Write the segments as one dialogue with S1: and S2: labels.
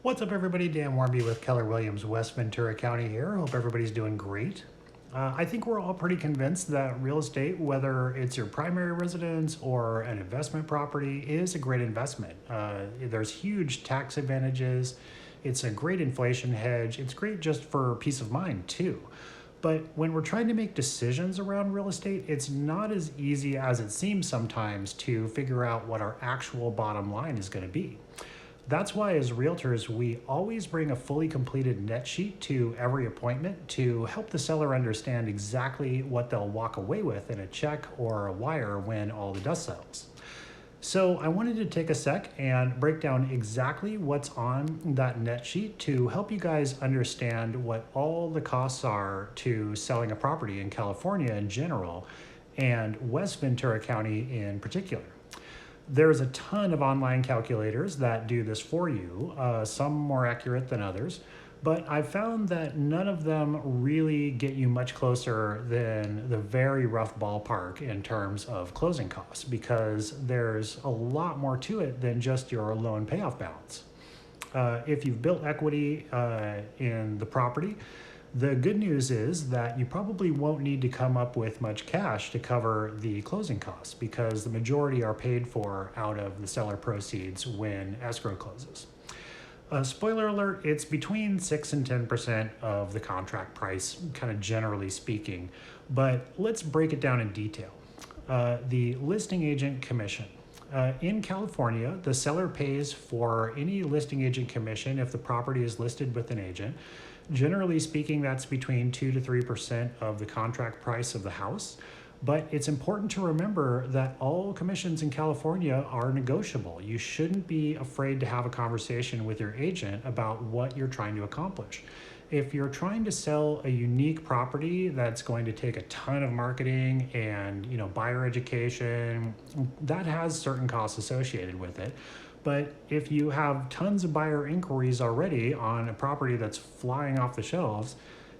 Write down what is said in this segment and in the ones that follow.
S1: What's up, everybody? Dan Warmby with Keller Williams, West Ventura County here. Hope everybody's doing great. I think we're all pretty convinced that real estate, whether it's your primary residence or an investment property, is a great investment. There's huge tax advantages. It's a great inflation hedge. It's great just for peace of mind, too. But when we're trying to make decisions around real estate, it's not as easy as it seems sometimes to figure out what our actual bottom line is going to be. That's why, as realtors, we always bring a fully completed net sheet to every appointment to help the seller understand exactly what they'll walk away with in a check or a wire when all the dust settles. So I wanted to take a sec and break down exactly what's on that net sheet to help you guys understand what all the costs are to selling a property in California in general and West Ventura County in particular. There's a ton of online calculators that do this for you, some more accurate than others, but I've found that none of them really get you much closer than the very rough ballpark in terms of closing costs, because there's a lot more to it than just your loan payoff balance. If you've built equity in the property, the good news is that you probably won't need to come up with much cash to cover the closing costs, because the majority are paid for out of the seller proceeds when escrow closes. Spoiler alert, it's between 6 and 10% of the contract price, kind of generally speaking, but let's break it down in detail. The listing agent commission. In California, the seller pays for any listing agent commission if the property is listed with an agent. Generally speaking, that's between 2 to 3% of the contract price of the house. But it's important to remember that all commissions in California are negotiable. You shouldn't be afraid to have a conversation with your agent about what you're trying to accomplish. If you're trying to sell a unique property that's going to take a ton of marketing and buyer education, that has certain costs associated with it. But if you have tons of buyer inquiries already on a property that's flying off the shelves,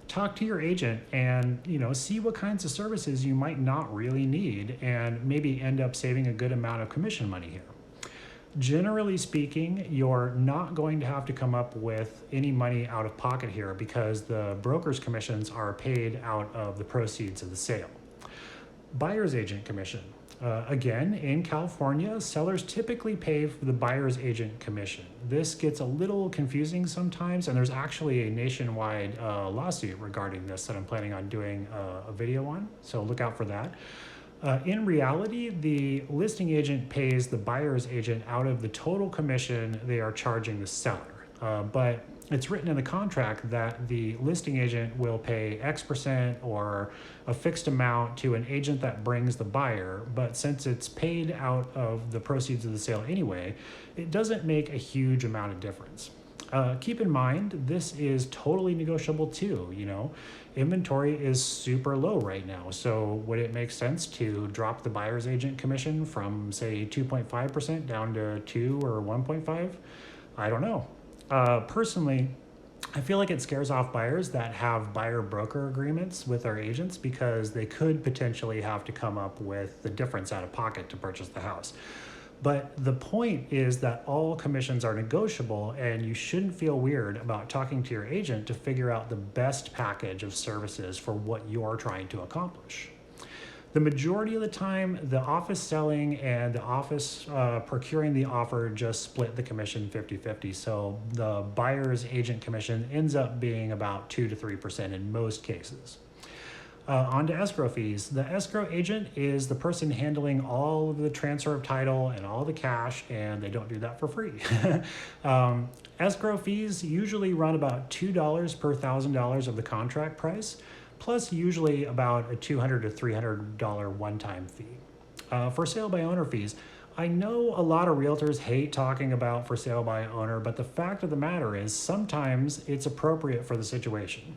S1: talk to your agent and see what kinds of services you might not really need, and maybe end up saving a good amount of commission money here. Generally speaking, you're not going to have to come up with any money out of pocket here, because the broker's commissions are paid out of the proceeds of the sale. Buyer's agent commission. Again, in California, sellers typically pay for the buyer's agent commission. This gets a little confusing sometimes, and there's actually a nationwide lawsuit regarding this that I'm planning on doing a video on, so look out for that. In reality, the listing agent pays the buyer's agent out of the total commission they are charging the seller. But it's written in the contract that the listing agent will pay X% or a fixed amount to an agent that brings the buyer. But since it's paid out of the proceeds of the sale anyway, it doesn't make a huge amount of difference. Keep in mind, this is totally negotiable too. Inventory is super low right now. So would it make sense to drop the buyer's agent commission from, say, 2.5% down to 2 or 1.5? I don't know. Personally, I feel like it scares off buyers that have buyer-broker agreements with their agents, because they could potentially have to come up with the difference out of pocket to purchase the house. But the point is that all commissions are negotiable, and you shouldn't feel weird about talking to your agent to figure out the best package of services for what you're trying to accomplish. The majority of the time, the office selling and the office procuring the offer just split the commission 50-50. So the buyer's agent commission ends up being about 2 to 3% in most cases. On to escrow fees. The escrow agent is the person handling all of the transfer of title and all the cash, and they don't do that for free. Escrow fees usually run about $2 per $1,000 of the contract price, plus usually about a $200 to $300 one-time fee. For sale by owner fees, I know a lot of realtors hate talking about for sale by owner, but the fact of the matter is sometimes it's appropriate for the situation.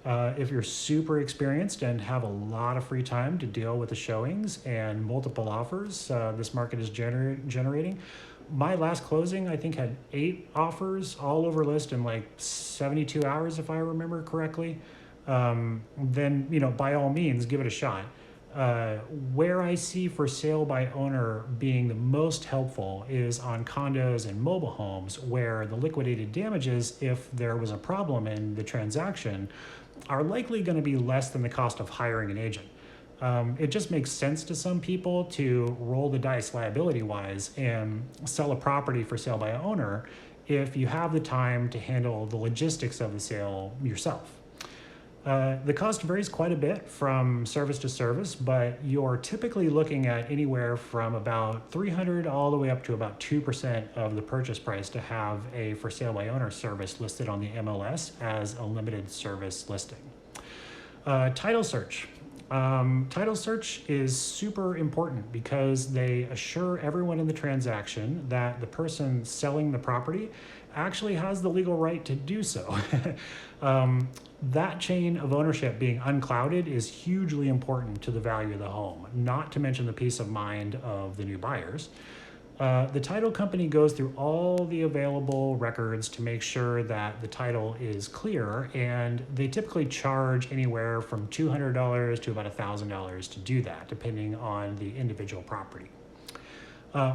S1: If you're super experienced and have a lot of free time to deal with the showings and multiple offers this market is generating, my last closing, I think, had 8 offers all over list in like 72 hours, if I remember correctly. Then by all means, give it a shot. Where I see for sale by owner being the most helpful is on condos and mobile homes, where the liquidated damages, if there was a problem in the transaction, are likely going to be less than the cost of hiring an agent. It just makes sense to some people to roll the dice liability wise and sell a property for sale by owner if you have the time to handle the logistics of the sale yourself. The cost varies quite a bit from service to service, but you're typically looking at anywhere from about 300 all the way up to about 2% of the purchase price to have a for sale by owner service listed on the MLS as a limited service listing. Title search. Title search is super important because they assure everyone in the transaction that the person selling the property actually has the legal right to do so. That chain of ownership being unclouded is hugely important to the value of the home, not to mention the peace of mind of the new buyers. The title company goes through all the available records to make sure that the title is clear, and they typically charge anywhere from $200 to about $1,000 to do that, depending on the individual property.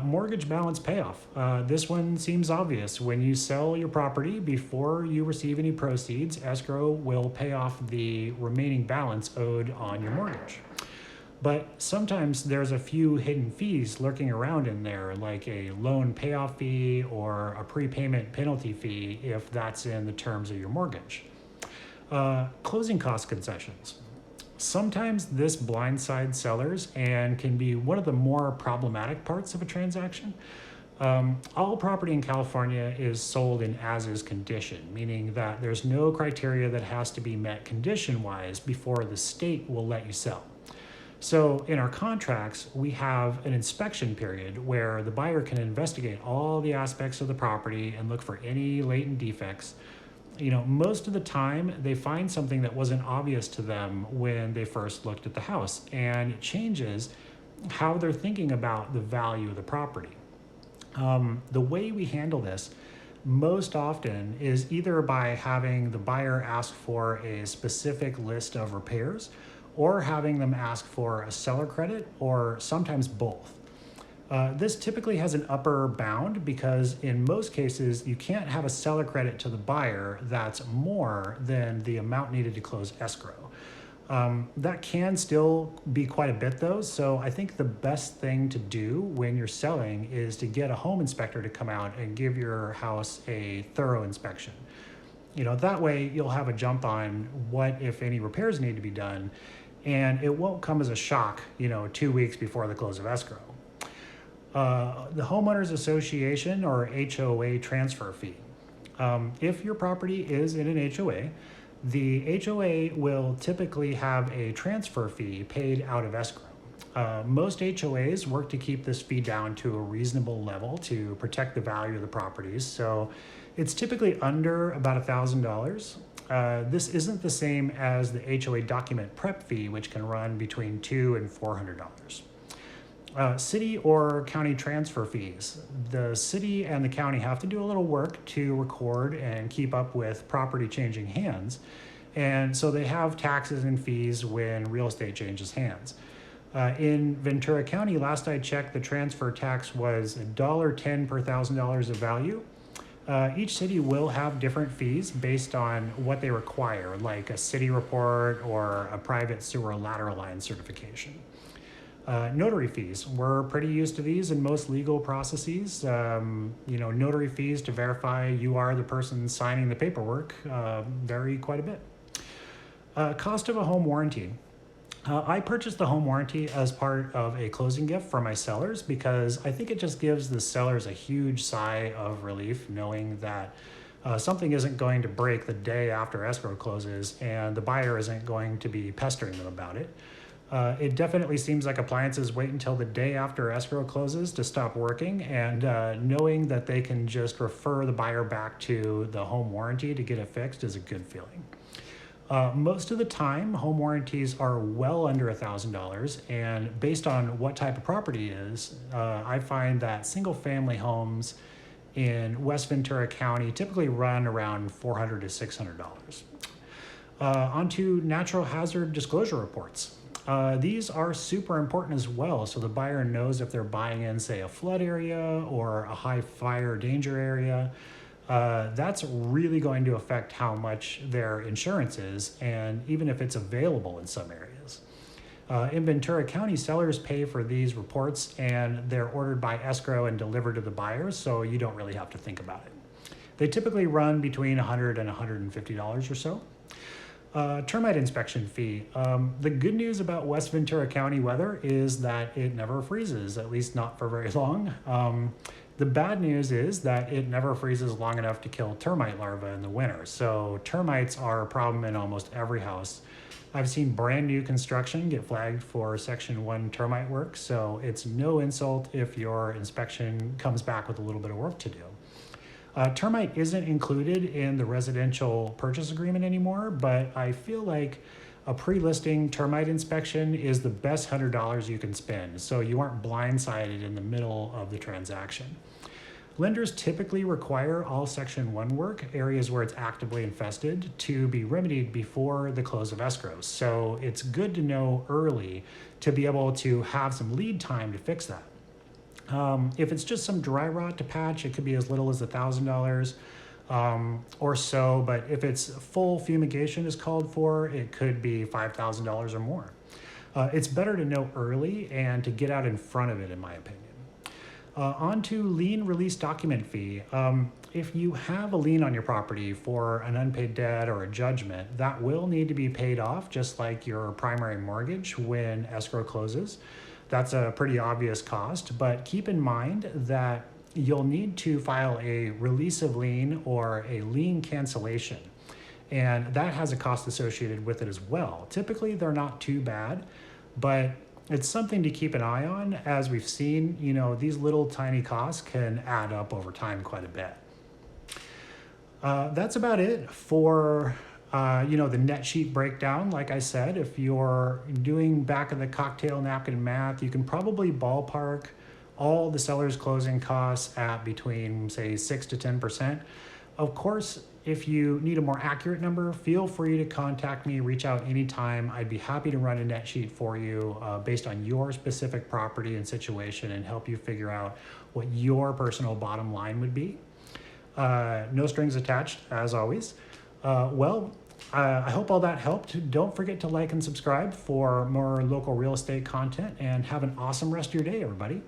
S1: Mortgage balance payoff. This one seems obvious. When you sell your property, before you receive any proceeds, escrow will pay off the remaining balance owed on your mortgage. But sometimes there's a few hidden fees lurking around in there, like a loan payoff fee or a prepayment penalty fee if that's in the terms of your mortgage. Closing cost concessions. Sometimes this blindsides sellers and can be one of the more problematic parts of a transaction. All property in California is sold in as-is condition, meaning that there's no criteria that has to be met condition-wise before the state will let you sell. So in our contracts, we have an inspection period where the buyer can investigate all the aspects of the property and look for any latent defects. Most of the time they find something that wasn't obvious to them when they first looked at the house, and it changes how they're thinking about the value of the property. The way we handle this most often is either by having the buyer ask for a specific list of repairs or having them ask for a seller credit, or sometimes both. This typically has an upper bound because in most cases you can't have a seller credit to the buyer that's more than the amount needed to close escrow. That can still be quite a bit though, so I think the best thing to do when you're selling is to get a home inspector to come out and give your house a thorough inspection. That way you'll have a jump on what, if any, repairs need to be done, and it won't come as a shock, 2 weeks before the close of escrow. The Homeowners Association or HOA transfer fee. If your property is in an HOA, the HOA will typically have a transfer fee paid out of escrow. Most HOAs work to keep this fee down to a reasonable level to protect the value of the properties, so it's typically under about $1,000. This isn't the same as the HOA document prep fee, which can run between $200 and $400. City or county transfer fees. The city and the county have to do a little work to record and keep up with property changing hands, and so they have taxes and fees when real estate changes hands. In Ventura County, last I checked, the transfer tax was $1.10 per $1,000 of value. Each city will have different fees based on what they require, like a city report or a private sewer lateral line certification. Notary fees. We're pretty used to these in most legal processes. Notary fees to verify you are the person signing the paperwork vary quite a bit. Cost of a home warranty. I purchased the home warranty as part of a closing gift for my sellers because I think it just gives the sellers a huge sigh of relief knowing that something isn't going to break the day after escrow closes and the buyer isn't going to be pestering them about it. It definitely seems like appliances wait until the day after escrow closes to stop working, and knowing that they can just refer the buyer back to the home warranty to get it fixed is a good feeling. Most of the time, home warranties are well under $1,000, and based on what type of property it is, I find that single-family homes in West Ventura County typically run around $400 to $600. Onto natural hazard disclosure reports. These are super important as well. So the buyer knows if they're buying in, say, a flood area or a high fire danger area. That's really going to affect how much their insurance is, and even if it's available in some areas. In Ventura County, sellers pay for these reports and they're ordered by escrow and delivered to the buyers, so you don't really have to think about it. They typically run between $100 and $150 or so. Termite inspection fee. The good news about West Ventura County weather is that it never freezes, at least not for very long. The bad news is that it never freezes long enough to kill termite larvae in the winter. So termites are a problem in almost every house. I've seen brand new construction get flagged for Section 1 termite work, so it's no insult if your inspection comes back with a little bit of work to do. Termite isn't included in the residential purchase agreement anymore, but I feel like a pre-listing termite inspection is the best $100 you can spend, so you aren't blindsided in the middle of the transaction. Lenders typically require all Section 1 work, areas where it's actively infested, to be remedied before the close of escrow. So it's good to know early to be able to have some lead time to fix that. If it's just some dry rot to patch, it could be as little as $1,000 or so, but if it's full fumigation is called for, it could be $5,000 or more. It's better to know early and to get out in front of it, in my opinion. On to lien release document fee. If you have a lien on your property for an unpaid debt or a judgment, that will need to be paid off just like your primary mortgage when escrow closes. That's a pretty obvious cost, but keep in mind that you'll need to file a release of lien or a lien cancellation, and that has a cost associated with it as well. Typically, they're not too bad, but it's something to keep an eye on. As we've seen, these little tiny costs can add up over time quite a bit. That's about it for the net sheet breakdown. Like I said, if you're doing back of the cocktail napkin math, you can probably ballpark all the seller's closing costs at between, say, 6 to 10%. Of course, if you need a more accurate number, feel free to contact me, reach out anytime. I'd be happy to run a net sheet for you based on your specific property and situation and help you figure out what your personal bottom line would be. No strings attached, as always. I hope all that helped. Don't forget to like and subscribe for more local real estate content, and have an awesome rest of your day, everybody.